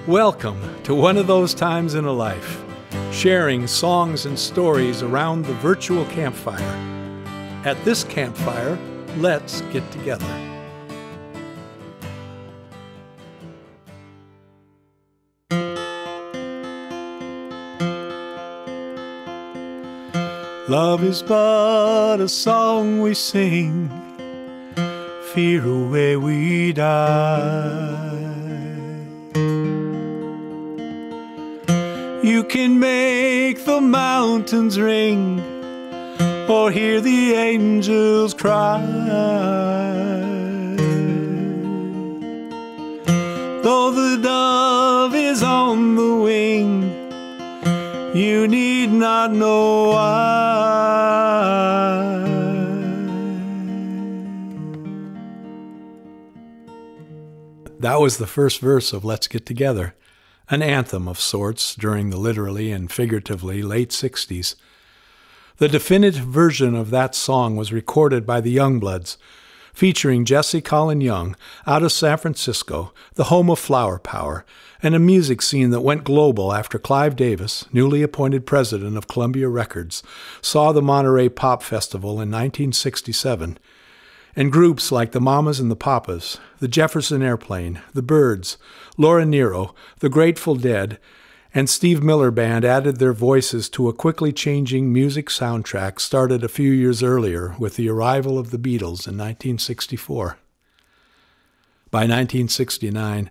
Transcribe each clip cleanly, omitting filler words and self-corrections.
Welcome to one of those times in a life, sharing songs and stories around the virtual campfire. At this campfire, let's get together. Love is but a song we sing, fear away we die. You can make the mountains ring or hear the angels cry. Though the dove is on the wing, you need not know why. That was the first verse of Let's Get Together, an anthem of sorts during the literally and figuratively late 60s. The definitive version of that song was recorded by the Youngbloods, featuring Jesse Colin Young out of San Francisco, the home of flower power, and a music scene that went global after Clive Davis, newly appointed president of Columbia Records, saw the Monterey Pop Festival in 1967, and groups like the Mamas and the Papas, the Jefferson Airplane, the Byrds, Laura Nyro, the Grateful Dead, and Steve Miller Band added their voices to a quickly changing music soundtrack started a few years earlier with the arrival of the Beatles in 1964. By 1969,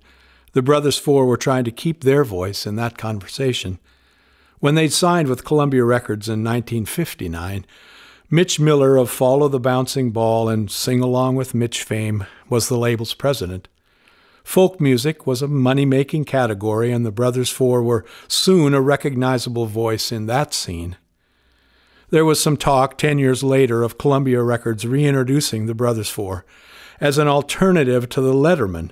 the Brothers Four were trying to keep their voice in that conversation. When they'd signed with Columbia Records in 1959, Mitch Miller of Follow the Bouncing Ball and Sing Along with Mitch fame was the label's president. Folk music was a money-making category, and the Brothers Four were soon a recognizable voice in that scene. There was some talk 10 years later of Columbia Records reintroducing the Brothers Four as an alternative to the Letterman,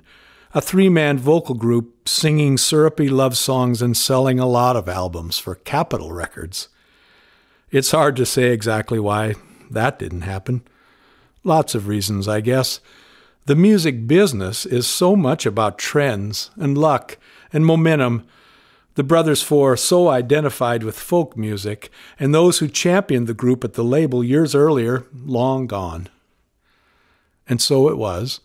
a three-man vocal group singing syrupy love songs and selling a lot of albums for Capitol Records. It's hard to say exactly why that didn't happen. Lots of reasons, I guess. The music business is so much about trends and luck and momentum. The Brothers Four so identified with folk music, and those who championed the group at the label years earlier, long gone. And so it was.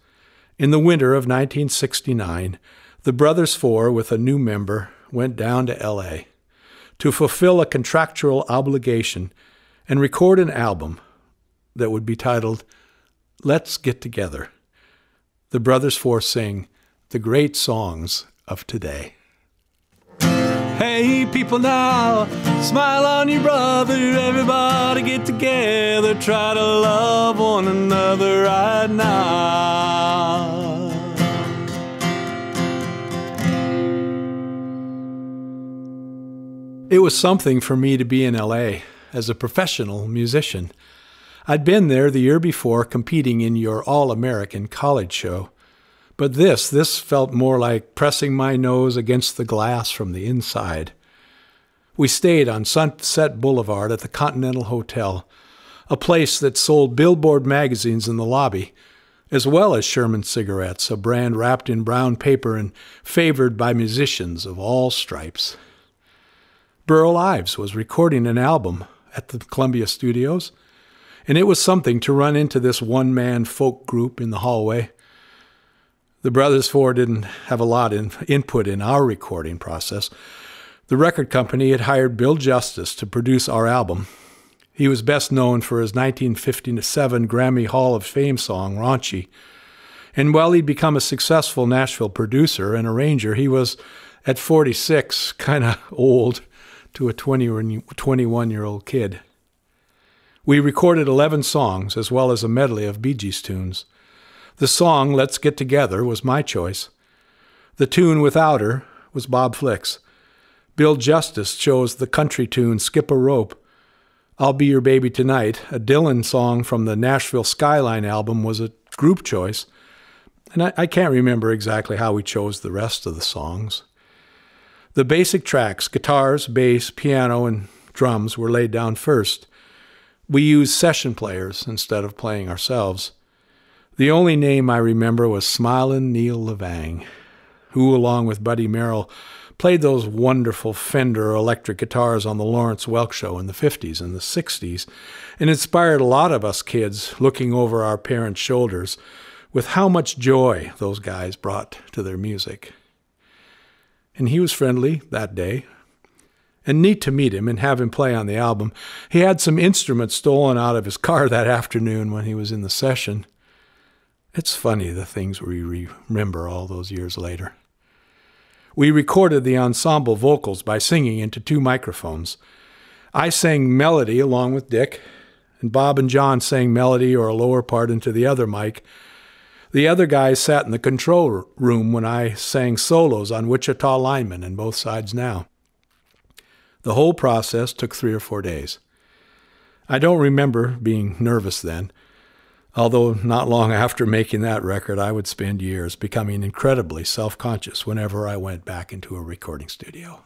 In the winter of 1969, the Brothers Four, with a new member, went down to L.A. to fulfill a contractual obligation and record an album that would be titled Let's Get Together. The Brothers Four sing the great songs of today. Hey people now, smile on your brother, everybody get together, try to love one another right now. It was something for me to be in L.A. as a professional musician. I'd been there the year before competing in your All-American college show. But this felt more like pressing my nose against the glass from the inside. We stayed on Sunset Boulevard at the Continental Hotel, a place that sold Billboard magazines in the lobby, as well as Sherman cigarettes, a brand wrapped in brown paper and favored by musicians of all stripes. Burl Ives was recording an album at the Columbia Studios, and it was something to run into this one-man folk group in the hallway. The Brothers Four didn't have a lot of input in our recording process. The record company had hired Bill Justice to produce our album. He was best known for his 1957 Grammy Hall of Fame song, Raunchy. And while he'd become a successful Nashville producer and arranger, he was, at 46, kind of old to a 21-year-old kid. We recorded 11 songs, as well as a medley of Bee Gees tunes. The song, Let's Get Together, was my choice. The tune Without Her was Bob Flick's. Bill Justice chose the country tune Skip a Rope. I'll Be Your Baby Tonight, a Dylan song from the Nashville Skyline album, was a group choice. And I can't remember exactly how we chose the rest of the songs. The basic tracks, guitars, bass, piano, and drums, were laid down first. We used session players instead of playing ourselves. The only name I remember was Smilin' Neil Levang, who, along with Buddy Merrill, played those wonderful Fender electric guitars on the Lawrence Welk Show in the 50s and the 60s, and inspired a lot of us kids looking over our parents' shoulders with how much joy those guys brought to their music. And he was friendly that day, and neat to meet him and have him play on the album. He had some instruments stolen out of his car that afternoon when he was in the session. It's funny the things we remember all those years later. We recorded the ensemble vocals by singing into 2 microphones. I sang melody along with Dick, and Bob and John sang melody or a lower part into the other mic. The other guys sat in the control room when I sang solos on Wichita Lineman and Both Sides Now. The whole process took 3 or 4 days. I don't remember being nervous then, although not long after making that record, I would spend years becoming incredibly self-conscious whenever I went back into a recording studio.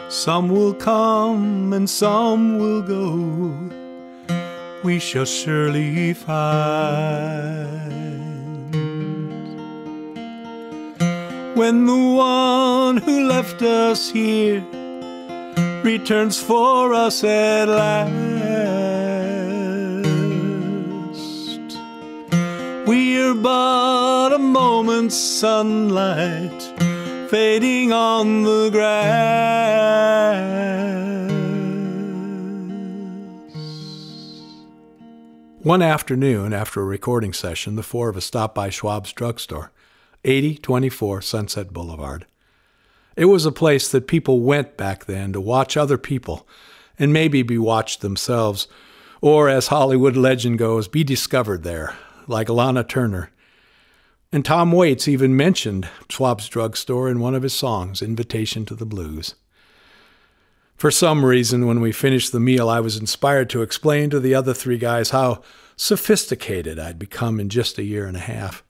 Some will come and some will go, we shall surely find. When the one who left us here returns for us at last, we are but a moment's sunlight fading on the grass. One afternoon after a recording session, the 4 of us stopped by Schwab's drugstore, 8024 Sunset Boulevard. It was a place that people went back then to watch other people and maybe be watched themselves, or as Hollywood legend goes, be discovered there, like Lana Turner. And Tom Waits even mentioned Schwab's drugstore in one of his songs, Invitation to the Blues. For some reason, when we finished the meal, I was inspired to explain to the other 3 guys how sophisticated I'd become in just a year and a half.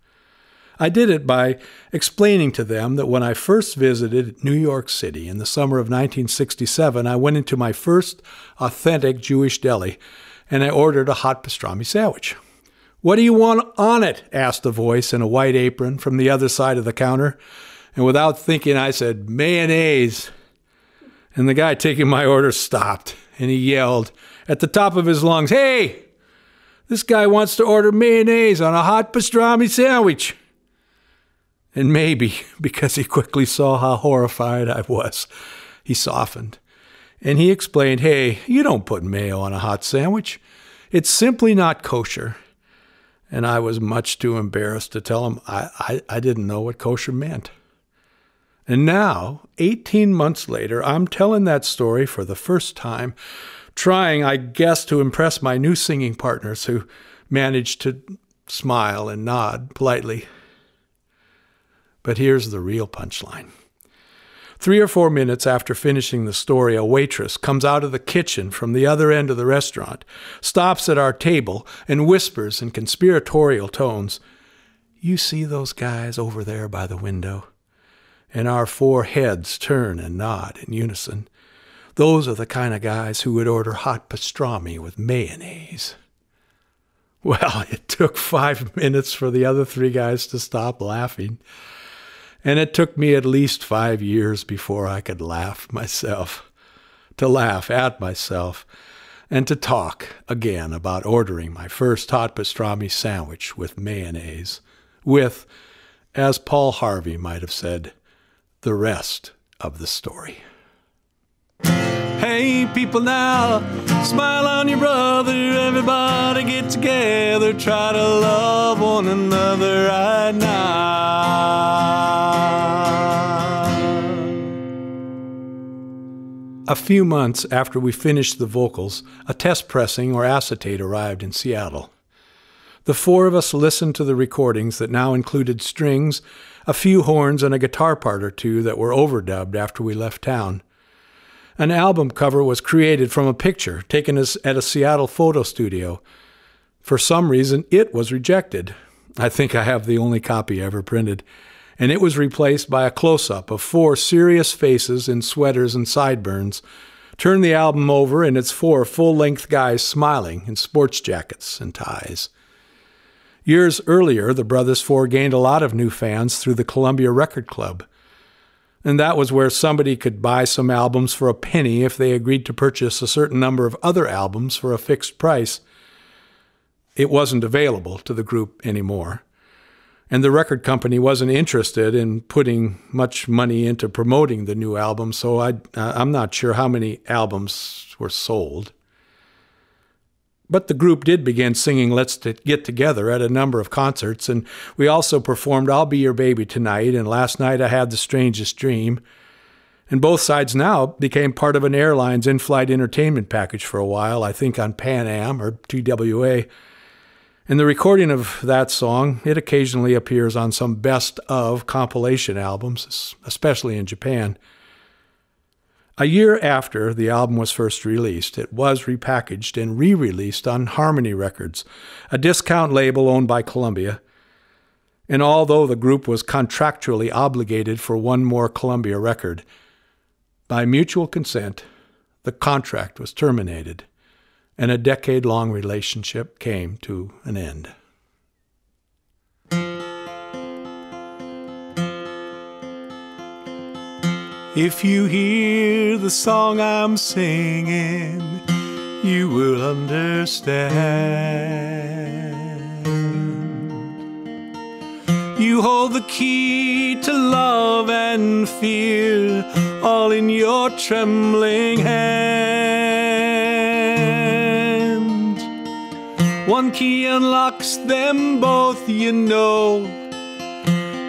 I did it by explaining to them that when I first visited New York City in the summer of 1967, I went into my first authentic Jewish deli, and I ordered a hot pastrami sandwich. "What do you want on it?" asked a voice in a white apron from the other side of the counter. And without thinking, I said, "Mayonnaise." And the guy taking my order stopped, and he yelled at the top of his lungs, "Hey, this guy wants to order mayonnaise on a hot pastrami sandwich." And maybe because he quickly saw how horrified I was, he softened. And he explained, "Hey, you don't put mayo on a hot sandwich. It's simply not kosher." And I was much too embarrassed to tell him I didn't know what kosher meant. And now, 18 months later, I'm telling that story for the first time, trying, I guess, to impress my new singing partners who managed to smile and nod politely. But here's the real punchline. 3 or 4 minutes after finishing the story, a waitress comes out of the kitchen from the other end of the restaurant, stops at our table, and whispers in conspiratorial tones, "You see those guys over there by the window?" And our 4 heads turn and nod in unison. Those are the kind of guys who would order hot pastrami with mayonnaise. Well, it took 5 minutes for the other 3 guys to stop laughing. And it took me at least 5 years before I could laugh myself, to laugh at myself, and to talk again about ordering my first hot pastrami sandwich with mayonnaise, with, as Paul Harvey might have said, the rest of the story. Hey, people now, smile on your brother, everybody get together, try to love one another right now. A few months after we finished the vocals, a test pressing or acetate arrived in Seattle. The 4 of us listened to the recordings that now included strings, a few horns, and a guitar part or 2 that were overdubbed after we left town. An album cover was created from a picture taken at a Seattle photo studio. For some reason, it was rejected. I think I have the only copy ever printed. And it was replaced by a close-up of 4 serious faces in sweaters and sideburns. Turn the album over, and it's 4 full-length guys smiling in sports jackets and ties. Years earlier, the Brothers Four gained a lot of new fans through the Columbia Record Club. And that was where somebody could buy some albums for a penny if they agreed to purchase a certain number of other albums for a fixed price. It wasn't available to the group anymore. And the record company wasn't interested in putting much money into promoting the new album, so I'm not sure how many albums were sold. But the group did begin singing Let's Get Together at a number of concerts, and we also performed I'll Be Your Baby Tonight and Last Night I Had the Strangest Dream. And both sides now became part of an airline's in-flight entertainment package for a while, I think on Pan Am or TWA. And the recording of that song, it occasionally appears on some best-of compilation albums, especially in Japan. A year after the album was first released, it was repackaged and re-released on Harmony Records, a discount label owned by Columbia. And although the group was contractually obligated for one more Columbia record, by mutual consent, the contract was terminated, and a decade-long relationship came to an end. If you hear the song I'm singing, you will understand. You hold the key to love and fear, all in your trembling hand. One key unlocks them both, you know.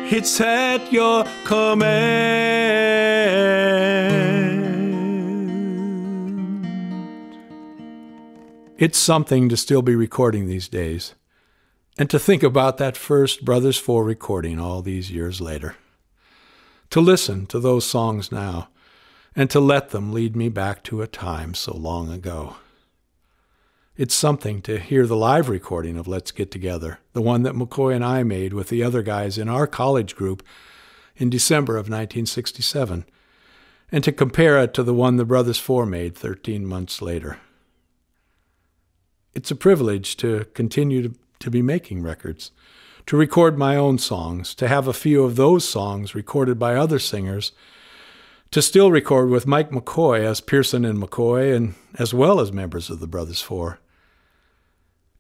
It's at your command. It's something to still be recording these days, and to think about that first Brothers Four recording all these years later. To listen to those songs now, and to let them lead me back to a time so long ago. It's something to hear the live recording of Let's Get Together, the one that McCoy and I made with the other guys in our college group in December of 1967, and to compare it to the one the Brothers Four made 13 months later. It's a privilege to continue to be making records, to record my own songs, to have a few of those songs recorded by other singers, to still record with Mike McCoy as Pearson and McCoy, and as well as members of the Brothers Four.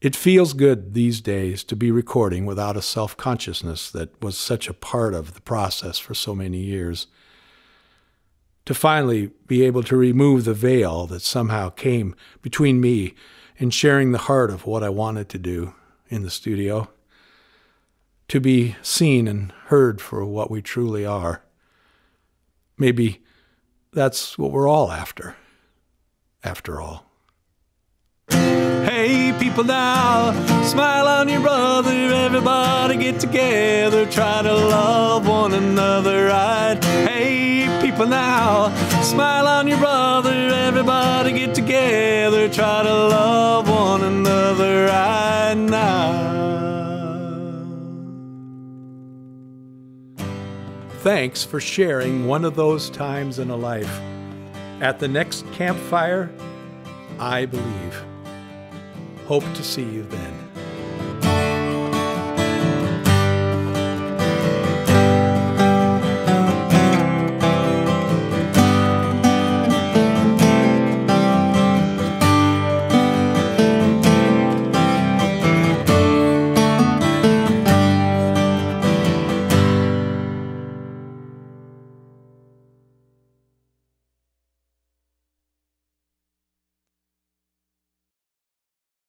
It feels good these days to be recording without a self-consciousness that was such a part of the process for so many years. To finally be able to remove the veil that somehow came between me and sharing the heart of what I wanted to do in the studio. To be seen and heard for what we truly are. Maybe that's what we're all after all. Hey people now, smile on your brother, everybody get together, try to love one another right. Hey people now, smile on your brother, everybody get together, try to love one another right now. Thanks for sharing one of those times in a life. At the next campfire, I believe. Hope to see you then.